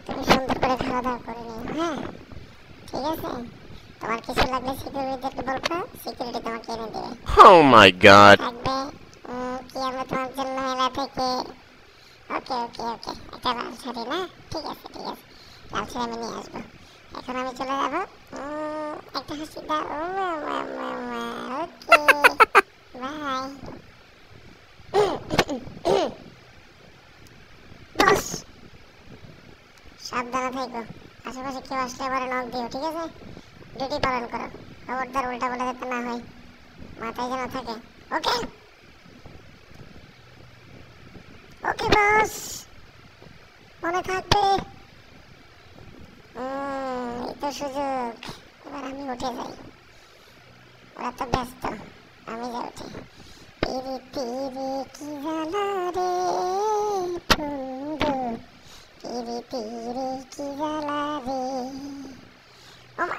তুমি সুন্দর করে খাওয়া দাওয়া করে নিও, হ্যাঁ ঠিক আছে। তোমার কিছু লাগলে সিকিউরিটিদেরকে বলবা, সিকিউরিটি তোমাকে এনে দেবে। Oh my god. থাকবে কি আমরা তোমার জন্য মেলা থেকে, ওকে ওকে ওকে, একটা লাল শাড়ি না, ঠিক আছে ঠিক আছে, লাল শাড়ি আমি নিয়ে আসবো। এখন আমি চলে যাবো, একটা হাসি দাও, ওকে বাই। বস সাবধানে থাকো, আশেপাশে কেউ আসলে এবারে নক দিও, ঠিক আছে। ডিউটি পালন করো, খবরদার উল্টা বলে যেতে না হয়, মাথায় যেন থাকে। ওকে ওকে বস, মনে থাকবে। এই তো সুযোগ, এবার আমি উঠে যাই, ওরা তো ব্যস্ত, আমি যাই উঠে। তিরি তিরি কি জ্বালা রে বন্ধু, তিরি তিরি কি জ্বালা রে। ওমা